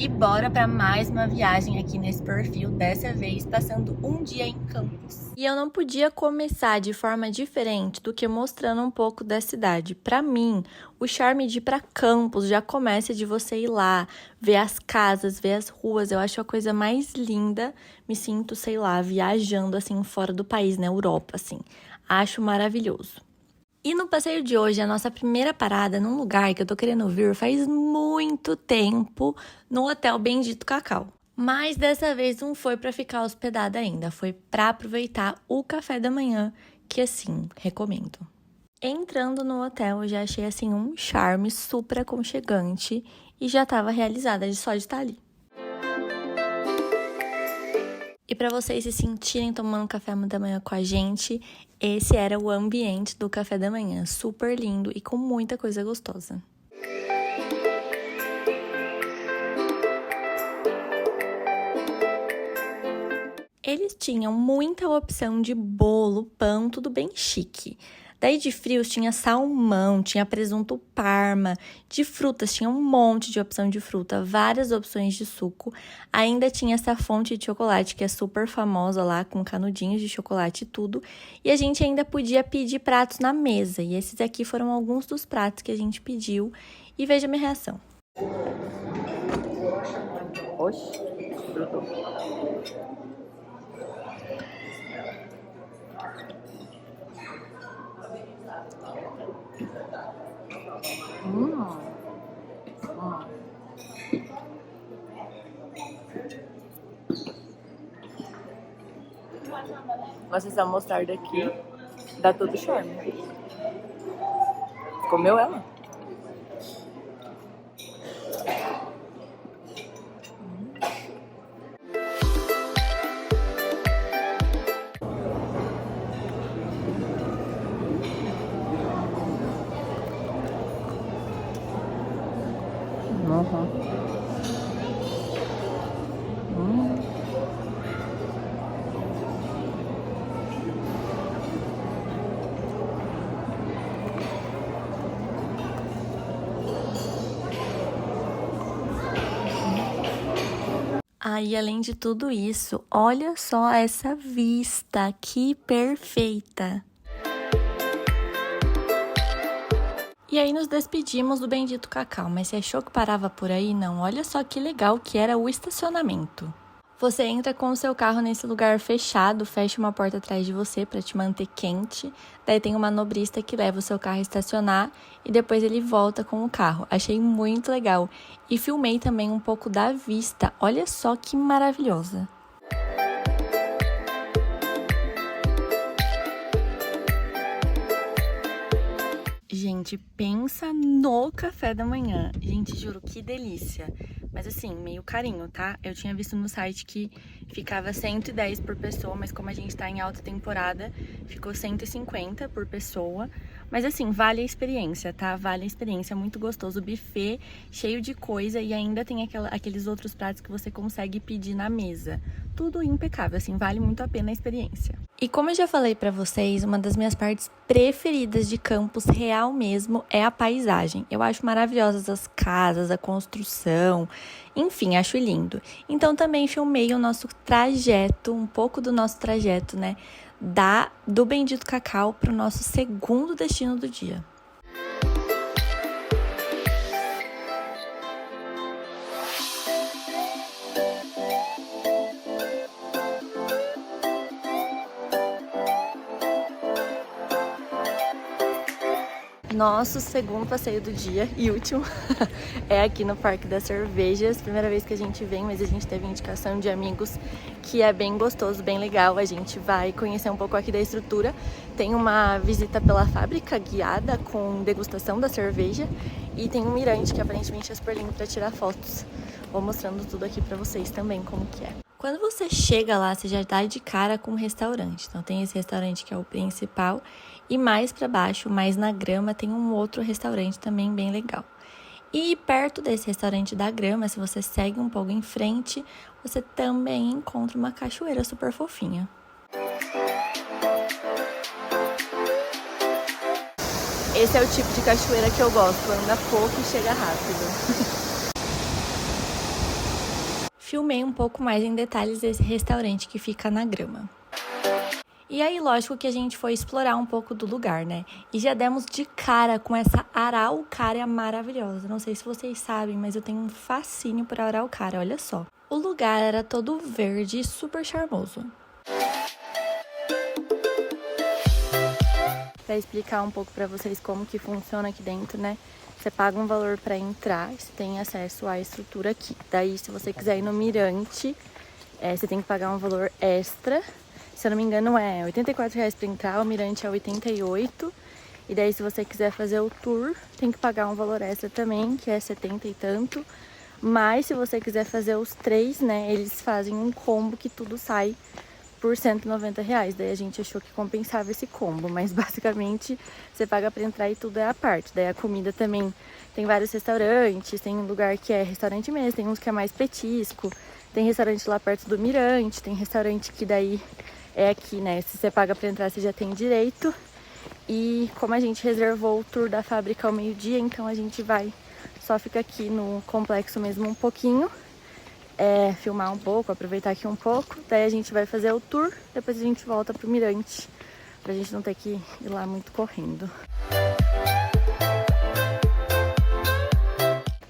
E bora para mais uma viagem aqui nesse perfil, dessa vez passando um dia em Campos. E eu não podia começar de forma diferente do que mostrando um pouco da cidade. Para mim, o charme de ir para Campos já começa de você ir lá, ver as casas, ver as ruas. Eu acho a coisa mais linda. Me sinto, sei lá, viajando assim fora do país, na Europa, assim. Acho maravilhoso. E no passeio de hoje, a nossa primeira parada num lugar que eu tô querendo vir faz muito tempo, no Hotel Bendito Cacau. Mas dessa vez não foi pra ficar hospedada ainda, foi pra aproveitar o café da manhã, que assim, recomendo. Entrando no hotel, eu já achei assim um charme super aconchegante e já tava realizada de só de estar ali. E para vocês se sentirem tomando café da manhã com a gente, esse era o ambiente do café da manhã, super lindo e com muita coisa gostosa. Eles tinham muita opção de bolo, pão, tudo bem chique. Daí de frios tinha salmão, tinha presunto parma, de frutas tinha um monte de opção de fruta, várias opções de suco. Ainda tinha essa fonte de chocolate que é super famosa lá, com canudinhos de chocolate e tudo. E a gente ainda podia pedir pratos na mesa, e esses aqui foram alguns dos pratos que a gente pediu. E veja a minha reação. Oxi, grudou. Mas essa mostarda aqui dá todo o charme. Comeu ela? E além de tudo isso, olha só essa vista, que perfeita! E aí nos despedimos do Bendito Cacau, mas você achou que parava por aí? Não, olha só que legal que era o estacionamento. Você entra com o seu carro nesse lugar fechado, fecha uma porta atrás de você para te manter quente. Daí tem um manobrista que leva o seu carro a estacionar e depois ele volta com o carro. Achei muito legal. E filmei também um pouco da vista. Olha só que maravilhosa. Gente, pensa no café da manhã. Gente, juro, que delícia. Mas assim, meio carinho, tá? Eu tinha visto no site que ficava 110 por pessoa, mas como a gente tá em alta temporada, ficou 150 por pessoa. Mas assim, vale a experiência, tá? Vale a experiência, é muito gostoso. O buffet cheio de coisa e ainda tem aqueles outros pratos que você consegue pedir na mesa. Tudo impecável, assim, vale muito a pena a experiência. E como eu já falei pra vocês, uma das minhas partes preferidas de Campos real mesmo é a paisagem. Eu acho maravilhosas as casas, a construção, enfim, acho lindo. Então também filmei o nosso trajeto, um pouco do nosso trajeto, né, do Bendito Cacau pro nosso segundo destino do dia. Nosso segundo passeio do dia e último é aqui no Parque das Cervejas. Primeira vez que a gente vem, mas a gente teve indicação de amigos que é bem gostoso, bem legal. A gente vai conhecer um pouco aqui da estrutura. Tem uma visita pela fábrica guiada com degustação da cerveja e tem um mirante que aparentemente é super lindo para tirar fotos. Vou mostrando tudo aqui para vocês também como que é. Quando você chega lá, você já dá de cara com um restaurante. Então tem esse restaurante que é o principal e mais para baixo, mais na grama, tem um outro restaurante também bem legal. E perto desse restaurante da grama, se você segue um pouco em frente, você também encontra uma cachoeira super fofinha. Esse é o tipo de cachoeira que eu gosto, anda pouco e chega rápido. filmei um pouco mais em detalhes desse restaurante que fica na grama. E aí, lógico que a gente foi explorar um pouco do lugar, né? E já demos de cara com essa araucária maravilhosa. Não sei se vocês sabem, mas eu tenho um fascínio por araucária, olha só. O lugar era todo verde e super charmoso. Para explicar um pouco para vocês como que funciona aqui dentro, né? Você paga um valor para entrar, você tem acesso à estrutura aqui. Daí, se você quiser ir no Mirante, você tem que pagar um valor extra. Se eu não me engano, é R$84 para entrar, o Mirante é 88. E daí, se você quiser fazer o tour, tem que pagar um valor extra também, que é 70 e tanto. Mas, se você quiser fazer os três, né, eles fazem um combo que tudo sai por R$190. Daí a gente achou que compensava esse combo, mas basicamente você paga para entrar e tudo é a parte. Daí a comida também tem vários restaurantes, tem um lugar que é restaurante mesmo, tem uns que é mais petisco, tem restaurante lá perto do Mirante, tem restaurante que daí é aqui, né? Se você paga para entrar, você já tem direito. E como a gente reservou o tour da fábrica ao meio-dia, então a gente vai só ficar aqui no complexo mesmo um pouquinho. Filmar um pouco, aproveitar aqui um pouco. Daí a gente vai fazer o tour, depois a gente volta pro Mirante, pra gente não ter que ir lá muito correndo.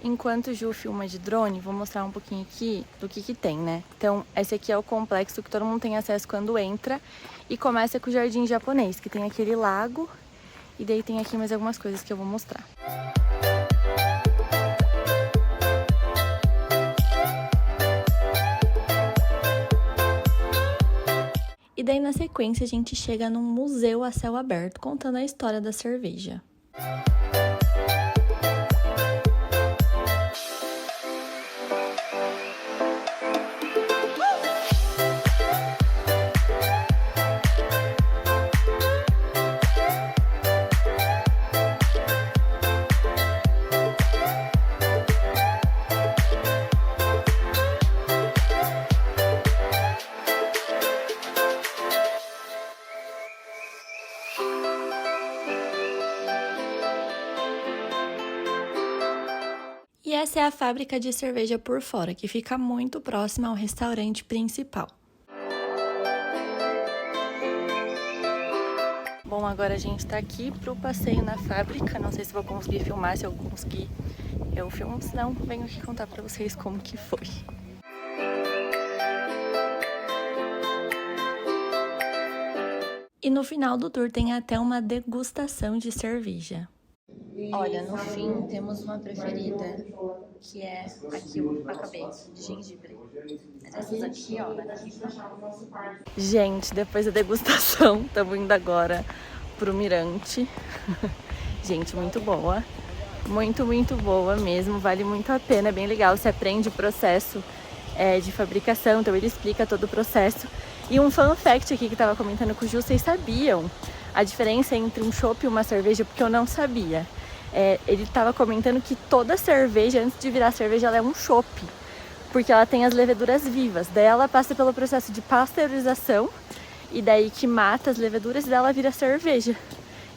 Enquanto o Ju filma de drone, vou mostrar um pouquinho aqui do que tem, né? Então, esse aqui é o complexo que todo mundo tem acesso quando entra. E começa com o Jardim Japonês, que tem aquele lago. E daí tem aqui mais algumas coisas que eu vou mostrar. E daí, na sequência, a gente chega num museu a céu aberto, contando a história da cerveja. E essa é a fábrica de cerveja por fora, que fica muito próxima ao restaurante principal. Bom, agora a gente tá aqui pro passeio na fábrica. Não sei se vou conseguir filmar, se eu conseguir eu filmo, senão venho aqui contar pra vocês como que foi. E no final do tour tem até uma degustação de cerveja. Olha, no fim temos uma preferida, que é aqui eu acabei, de gengibre. Essas aqui, ó, daqui. Gente, depois da degustação, estamos indo agora pro Mirante. Gente, muito boa. Muito, muito boa mesmo, vale muito a pena, é bem legal. Você aprende o processo de fabricação, então ele explica todo o processo. E um fun fact aqui que tava comentando com o Ju, vocês sabiam a diferença entre um chopp e uma cerveja? Porque eu não sabia. Ele estava comentando que toda cerveja, antes de virar cerveja, ela é um chopp, porque ela tem as leveduras vivas. Daí ela passa pelo processo de pasteurização, e daí que mata as leveduras, e daí ela vira cerveja.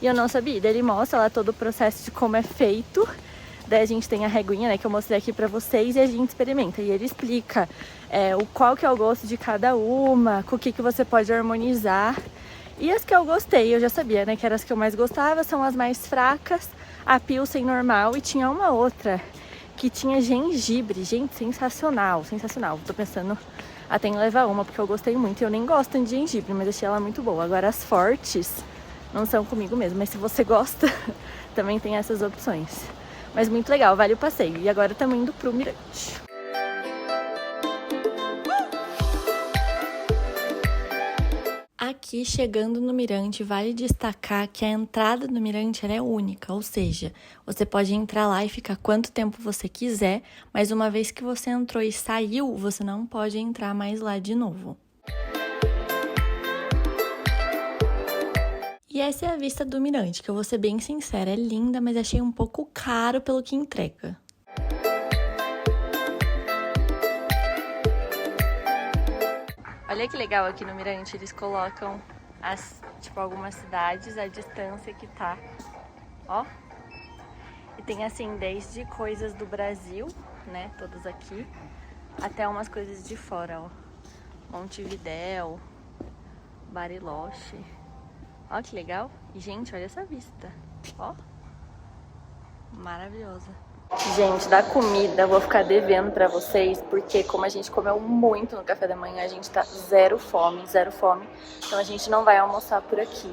E eu não sabia. Daí ele mostra lá todo o processo de como é feito. Daí a gente tem a reguinha, né, que eu mostrei aqui pra vocês, e a gente experimenta. E ele explica qual que é o gosto de cada uma, com o que você pode harmonizar. E as que eu gostei, eu já sabia, né, que eram as que eu mais gostava, são as mais fracas. A Pilsen normal, e tinha uma outra que tinha gengibre. Gente, sensacional, sensacional. Tô pensando até em levar uma, porque eu gostei muito. Eu nem gosto de gengibre, mas achei ela muito boa. Agora as fortes não são comigo mesmo, mas se você gosta, também tem essas opções. Mas muito legal, vale o passeio. E agora estamos indo pro Mirante. Aqui, chegando no Mirante, vale destacar que a entrada do Mirante é única, ou seja, você pode entrar lá e ficar quanto tempo você quiser, mas uma vez que você entrou e saiu, você não pode entrar mais lá de novo. E essa é a vista do Mirante, que eu vou ser bem sincera, é linda, mas achei um pouco caro pelo que entrega. Olha que legal aqui no Mirante, eles colocam algumas cidades, a distância que tá, ó. E tem assim, desde coisas do Brasil, né, todas aqui, até umas coisas de fora, ó. Montevidéu, Bariloche. Ó que legal. E, gente, olha essa vista. Ó. Maravilhosa. Gente, da comida eu vou ficar devendo pra vocês, porque como a gente comeu muito no café da manhã, a gente tá zero fome. Então a gente não vai almoçar por aqui.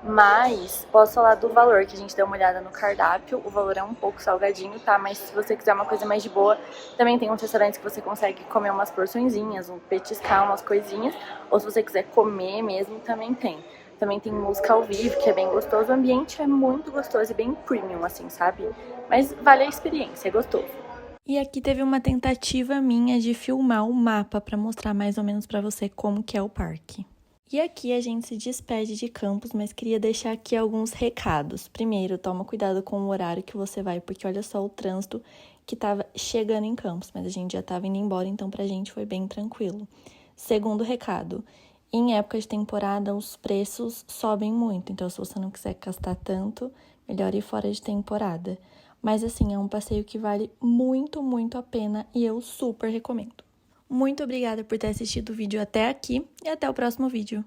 Mas posso falar do valor, que a gente deu uma olhada no cardápio. O valor é um pouco salgadinho, tá? Mas se você quiser uma coisa mais de boa, também tem uns restaurantes que você consegue comer umas porçõezinhas, petiscar umas coisinhas. Ou se você quiser comer mesmo, também tem. Também tem música ao vivo, que é bem gostoso. O ambiente é muito gostoso e bem premium, assim, sabe? Mas vale a experiência, é gostoso. E aqui teve uma tentativa minha de filmar o mapa para mostrar mais ou menos para você como que é o parque. E aqui a gente se despede de Campos, mas queria deixar aqui alguns recados. Primeiro, toma cuidado com o horário que você vai, porque olha só o trânsito que tava chegando em Campos, mas a gente já tava indo embora, então pra gente foi bem tranquilo. Segundo recado, em época de temporada os preços sobem muito, então se você não quiser gastar tanto, melhor ir fora de temporada. Mas assim, é um passeio que vale muito, muito a pena e eu super recomendo. Muito obrigada por ter assistido o vídeo até aqui e até o próximo vídeo.